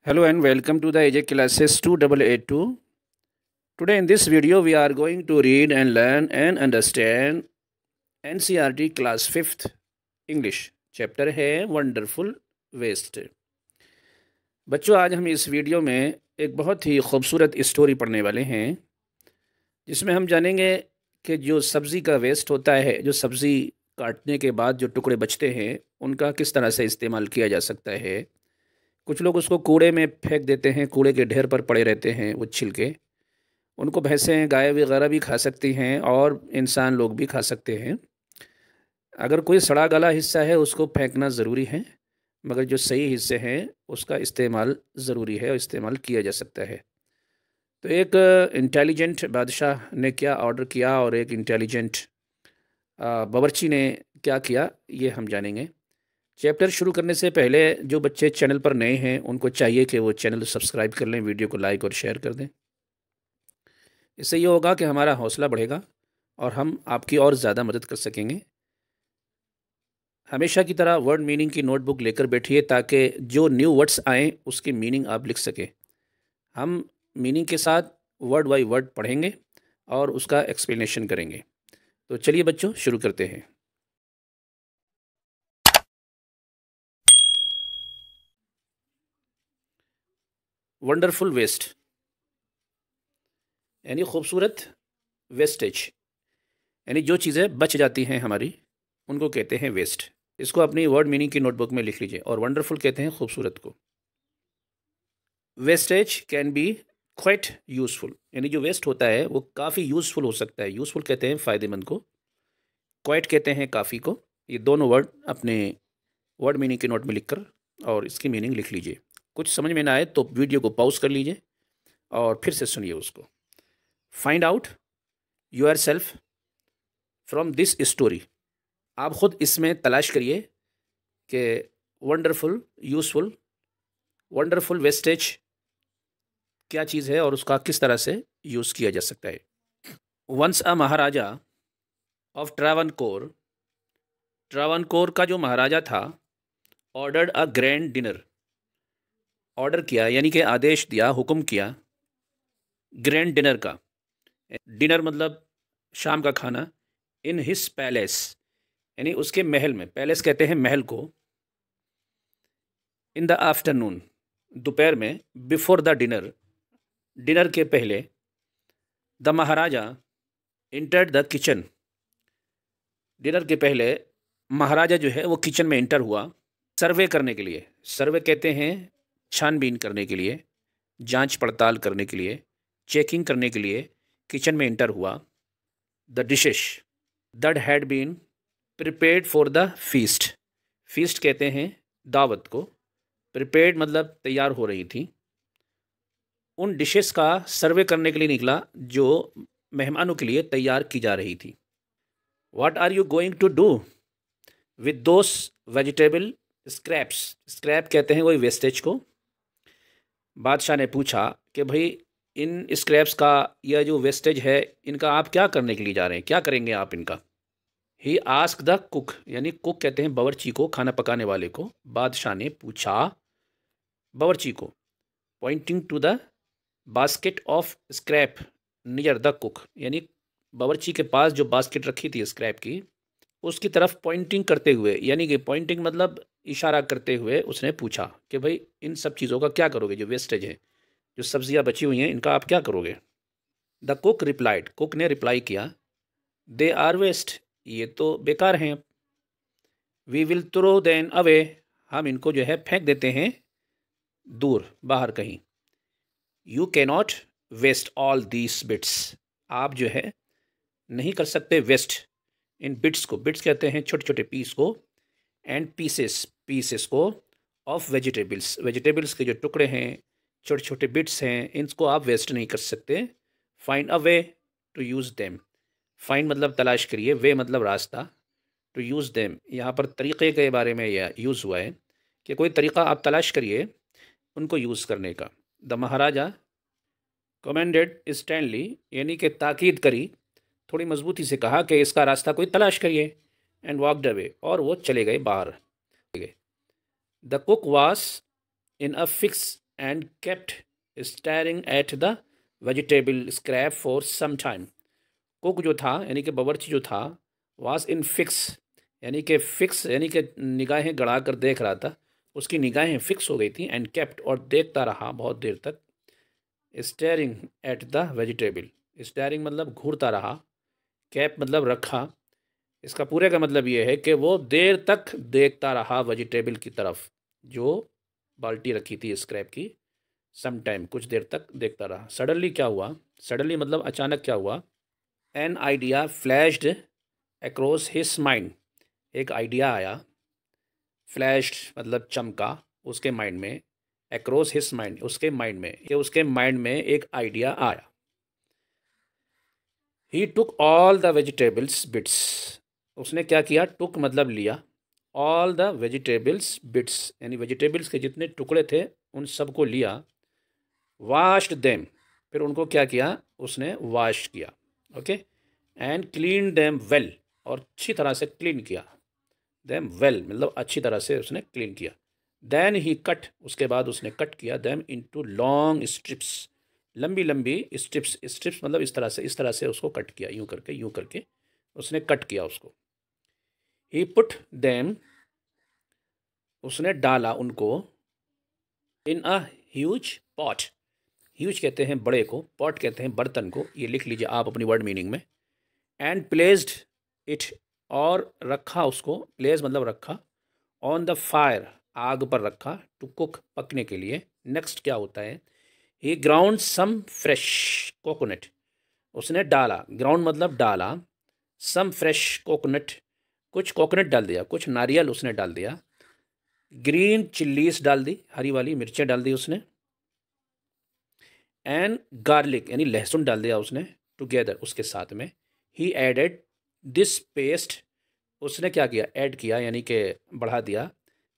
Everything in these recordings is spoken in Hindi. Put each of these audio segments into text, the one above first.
Hello and welcome to the AJ classes 2882. Today in this video we are going to read and learn and understand NCERT class 5th English. Chapter है वंडरफुल वेस्ट। बच्चों, आज हम इस वीडियो में एक बहुत ही खूबसूरत स्टोरी पढ़ने वाले हैं जिसमें हम जानेंगे कि जो सब्ज़ी का वेस्ट होता है, जो सब्ज़ी काटने के बाद जो टुकड़े बचते हैं उनका किस तरह से इस्तेमाल किया जा सकता है। कुछ लोग उसको कूड़े में फेंक देते हैं, कूड़े के ढेर पर पड़े रहते हैं वो छिलके। उनको भैंसें, गाय वगैरह भी खा सकती हैं और इंसान लोग भी खा सकते हैं। अगर कोई सड़ा गला हिस्सा है उसको फेंकना ज़रूरी है, मगर जो सही हिस्से हैं उसका इस्तेमाल ज़रूरी है और इस्तेमाल किया जा सकता है। तो एक इंटेलिजेंट बादशाह ने क्या ऑर्डर किया और एक इंटेलिजेंट बावर्ची ने क्या किया, ये हम जानेंगे। चैप्टर शुरू करने से पहले जो बच्चे चैनल पर नए हैं उनको चाहिए कि वो चैनल सब्सक्राइब कर लें, वीडियो को लाइक और शेयर कर दें। इससे ये होगा कि हमारा हौसला बढ़ेगा और हम आपकी और ज़्यादा मदद कर सकेंगे। हमेशा की तरह वर्ड मीनिंग की नोटबुक लेकर बैठिए ताकि जो न्यू वर्ड्स आएँ उसकी मीनिंग आप लिख सकें। हम मीनिंग के साथ वर्ड बाय वर्ड पढ़ेंगे और उसका एक्सप्लेनेशन करेंगे। तो चलिए बच्चों, शुरू करते हैं। वंडरफुल वेस्ट यानी खूबसूरत वेस्टेज, यानी जो चीज़ें बच जाती हैं हमारी उनको कहते हैं वेस्ट। इसको अपनी वर्ड मीनिंग की नोटबुक में लिख लीजिए। और वंडरफुल कहते हैं खूबसूरत को। Wastage can be quite useful, यानी जो वेस्ट होता है वो काफ़ी यूज़फुल हो सकता है। यूज़फुल कहते हैं फ़ायदेमंद को, क्वाइट कहते हैं काफ़ी को। ये दोनों वर्ड अपने वर्ड मीनिंग की नोट में लिखकर और इसकी मीनिंग लिख लीजिए। कुछ समझ में ना आए तो वीडियो को पॉज कर लीजिए और फिर से सुनिए उसको। Find out your self from this story. आप ख़ुद इसमें तलाश करिए कि वंडरफुल, यूज़फुल, वंडरफुल वेस्टेज क्या चीज़ है और उसका किस तरह से यूज़ किया जा सकता है। Once a maharaja of Travancore, Travancore का जो महाराजा था, ordered a grand dinner, order किया यानी कि आदेश दिया, हुक्म किया ग्रैंड डिनर का। डिनर मतलब शाम का खाना। इन हिस पैलेस यानी उसके महल में, पैलेस कहते हैं महल को। इन द आफ्टरनून दोपहर में, बिफोर द डिनर डिनर के पहले। The Maharaja entered the kitchen, dinner के पहले महाराजा जो है वो किचन में इंटर हुआ सर्वे करने के लिए। सर्वे कहते हैं छानबीन करने के लिए, जांच पड़ताल करने के लिए, चेकिंग करने के लिए किचन में इंटर हुआ। The dishes that had been prepared for the feast, feast कहते हैं दावत को, प्रिपेयर्ड मतलब तैयार हो रही थी। उन डिशेस का सर्वे करने के लिए निकला जो मेहमानों के लिए तैयार की जा रही थी। What are you going to do with those vegetable scraps, scrap कहते हैं वही वेस्टेज को। बादशाह ने पूछा कि भाई इन स्क्रैप्स का, यह जो वेस्टेज है, इनका आप क्या करने के लिए जा रहे हैं, क्या करेंगे आप इनका। ही आस्क द कुक, यानी कुक कहते हैं बावर्ची को, खाना पकाने वाले को। बादशाह ने पूछा बावर्ची को, pointing to the basket of scrap near the cook, यानी बावर्ची के पास जो बास्केट रखी थी स्क्रैप की उसकी तरफ पॉइंटिंग करते हुए, यानी कि पॉइंटिंग मतलब इशारा करते हुए उसने पूछा कि भाई इन सब चीज़ों का क्या करोगे, जो वेस्टेज है, जो सब्जियां बची हुई हैं, इनका आप क्या करोगे। द कुक रिप्लाइड, कुक ने रिप्लाई किया, दे आर वेस्ट, ये तो बेकार हैं। We will throw then away, हम इनको जो है फेंक देते हैं दूर, बाहर कहीं। You cannot waste all these bits, आप जो है नहीं कर सकते वेस्ट इन बिट्स को, बिट्स कहते हैं छोटे छोटे पीस को, एंड पीसेस, पीसेस को, ऑफ वेजिटेबल्स, वेजिटेबल्स के जो टुकड़े हैं, छोटे छोटे बिट्स हैं, इनको आप वेस्ट नहीं कर सकते। Find a way to use them, find मतलब तलाश करिए, वे मतलब रास्ता, टू यूज़ देम यहाँ पर तरीक़े के बारे में यह यूज़ हुआ है कि कोई तरीक़ा आप तलाश करिए उनको यूज़ करने का। द महाराजा कमेंडेड स्टैनली, यानी कि ताकीद करी, थोड़ी मजबूती से कहा कि इसका रास्ता कोई तलाश करिए। एंड वॉकड अवे, और वो चले गए बाहर। The cook was in a fix and kept staring at the vegetable scrap for some time. Cook जो था यानी कि बावर्ची जो था was in fix यानी कि फिक्स यानी कि निगाहें गड़ा कर देख रहा था, उसकी निगाहें फिक्स हो गई थी, एंड केप्ट और देखता रहा बहुत देर तक, staring at the vegetable, steering मतलब घूरता रहा, कैप मतलब रखा, इसका पूरे का मतलब ये है कि वो देर तक देखता रहा वेजिटेबल की तरफ जो बाल्टी रखी थी स्क्रैप की, सम टाइम कुछ देर तक देखता रहा। सडनली क्या हुआ, सडनली मतलब अचानक क्या हुआ, an idea flashed across his mind, एक आइडिया आया, फ्लैश्ड मतलब चमका उसके माइंड में, अक्रॉस हिज माइंड उसके माइंड में, ये उसके माइंड में एक आइडिया आया। He took all the vegetables bits, उसने क्या किया, टुक मतलब लिया, ऑल द वेजिटेबल्स बिट्स यानी वेजिटेबल्स के जितने टुकड़े थे उन सबको लिया, वाश्ड देम फिर उनको क्या किया, उसने वाश किया, okay, and clean them well और अच्छी तरह से क्लीन किया, देम वेल मतलब अच्छी तरह से उसने क्लीन किया, देन ही कट उसके बाद उसने कट किया, देम इनटू लॉन्ग स्ट्रिप्स, लंबी लंबी स्ट्रिप्स, स्ट्रिप्स मतलब इस तरह से उसको कट किया, यूं करके उसने कट किया उसको। ही पुट देम उसने डाला उनको, इन अ ह्यूज पॉट, ह्यूज कहते हैं बड़े को, पॉट कहते हैं बर्तन को, ये लिख लीजिए आप अपनी वर्ड मीनिंग में, एंड प्लेस्ड इट और रखा उसको, प्लेस मतलब रखा, ऑन द फायर आग पर रखा, टू कुक पकने के लिए। नेक्स्ट क्या होता है, ही ग्राउंड सम फ्रेश कोकोनट, उसने डाला, ग्राउंड मतलब डाला, सम फ्रेश कोकोनट कुछ कोकोनट डाल दिया, कुछ नारियल उसने डाल दिया, ग्रीन चिल्लीज डाल दी, हरी वाली मिर्चें डाल दी उसने, एंड गार्लिक यानी लहसुन डाल दिया उसने, टुगेदर उसके साथ में। ही एडेड दिस पेस्ट, उसने क्या किया, ऐड किया यानी कि बढ़ा दिया,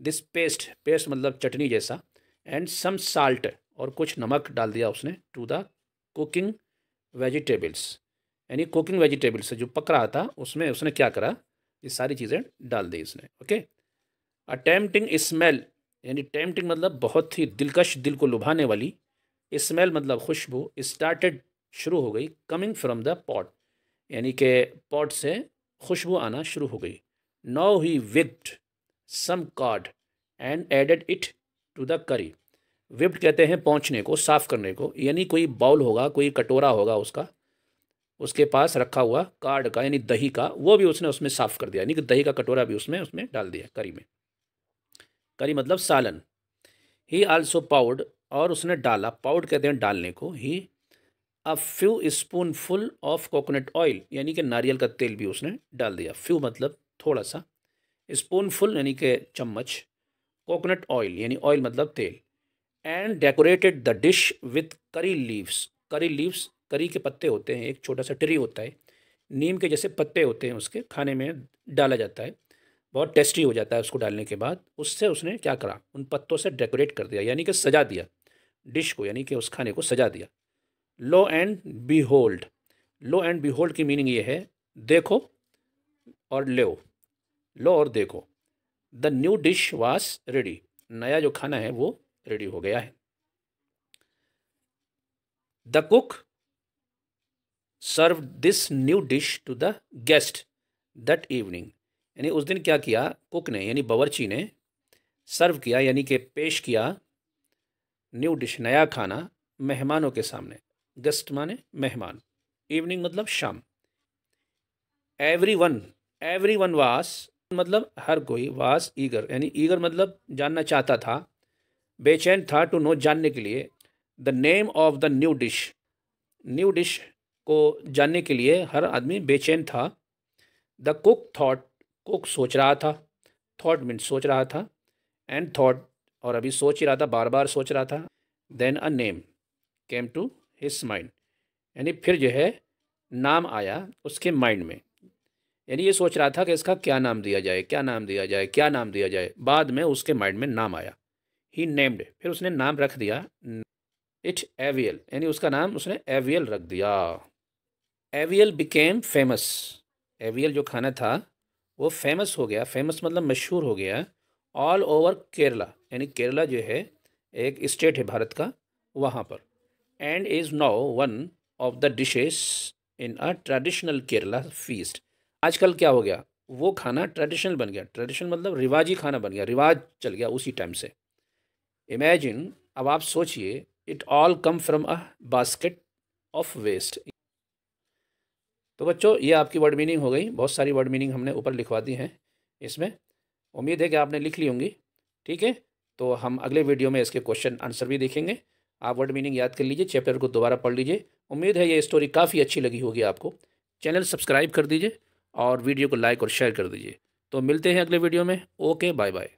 दिस पेस्ट, पेस्ट मतलब चटनी जैसा, एंड सम साल्ट और कुछ नमक डाल दिया उसने, टू द कुकिंग वेजिटेबल्स यानी कुकिंग वेजिटेबल्स जो पक रहा था उसमें उसने क्या करा, ये सारी चीज़ें डाल दी इसने, ओके। अ टेम्पटिंग स्मेल यानी टेम्पटिंग मतलब बहुत ही दिलकश, दिल को लुभाने वाली, स्मेल मतलब खुशबू, स्टार्टेड शुरू हो गई, कमिंग फ्रॉम द पॉट यानी कि पॉट से खुशबू आना शुरू हो गई। Now he whipped some curd and added it to the curry, whipped कहते हैं पहुँचने को, साफ़ करने को, यानी कोई बाउल होगा, कोई कटोरा होगा उसका, उसके पास रखा हुआ कार्ड का यानी दही का, वो भी उसने उसमें साफ़ कर दिया, यानी कि दही का कटोरा भी उसमें उसमें डाल दिया करी में, करी मतलब सालन। ही आल्सो पाउड और उसने डाला, पाउड कहते हैं डालने को, he a few spoon full of coconut oil यानी कि नारियल का तेल भी उसने डाल दिया, फ्यू मतलब थोड़ा सा, स्पून फुल यानी कि चम्मच, कोकोनट ऑयल यानी ऑयल मतलब तेल, and decorated the dish with curry leaves, curry leaves करी के पत्ते होते हैं, एक छोटा सा ट्री होता है, नीम के जैसे पत्ते होते हैं, उसके खाने में डाला जाता है, बहुत टेस्टी हो जाता है उसको डालने के बाद, उससे उसने क्या करा, उन पत्तों से डेकोरेट कर दिया यानी कि सजा दिया डिश को, यानी कि उस खाने को सजा दिया। Lo and behold, lo and behold की मीनिंग ये है देखो और लो और देखो, the new dish was ready, नया जो खाना है वो रेडी हो गया है। The cook serve this new dish to the guest that evening, यानी उस दिन क्या किया कुक ने यानी बावर्ची ने, सर्व किया यानी कि पेश किया, न्यू डिश नया खाना, मेहमानों के सामने, गेस्ट माने मेहमान, इवनिंग मतलब शाम। एवरी वन वास मतलब हर कोई, वास ईगर यानी ईगर मतलब जानना चाहता था, बेचैन था, टू नो जानने के लिए, the name of the new dish, new dish को जानने के लिए हर आदमी बेचैन था। द कुक थॉट, कुक सोच रहा था, थॉट मीन्स सोच रहा था, एंड थॉट और अभी सोच ही रहा था, बार बार सोच रहा था, then a name came to his mind यानी फिर जो है नाम आया उसके माइंड में, यानी ये सोच रहा था कि इसका क्या नाम दिया जाए, क्या नाम दिया जाए, क्या नाम दिया जाए, बाद में उसके माइंड में नाम आया, ही नेम्ड फिर उसने नाम रख दिया, इट एवियल यानी उसका नाम उसने एवियल रख दिया। एवियल बिकेम फेमस, एवियल जो खाना था वो फेमस हो गया, फेमस मतलब मशहूर हो गया, ऑल ओवर केरला यानी केरला जो है एक स्टेट है भारत का, वहाँ पर। And is now one of the dishes in a traditional Kerala feast. आजकल क्या हो गया, वो खाना ट्रेडिशनल बन गया। ट्रेडिशनल मतलब रिवाजी खाना बन गया, रिवाज चल गया उसी टाइम से। इमेजिन, अब आप सोचिए, it all come from a basket of waste. तो बच्चों, ये आपकी वर्ड मीनिंग हो गई। बहुत सारी वर्ड मीनिंग हमने ऊपर लिखवा दी हैं इसमें। उम्मीद है कि आपने लिख ली होंगी। ठीक है, तो हम अगले वीडियो में इसके क्वेश्चन आंसर भी देखेंगे। आप वर्ड मीनिंग याद कर लीजिए, चैप्टर को दोबारा पढ़ लीजिए। उम्मीद है ये स्टोरी काफ़ी अच्छी लगी होगी आपको। चैनल सब्सक्राइब कर दीजिए और वीडियो को लाइक और शेयर कर दीजिए। तो मिलते हैं अगले वीडियो में। Okay, bye bye.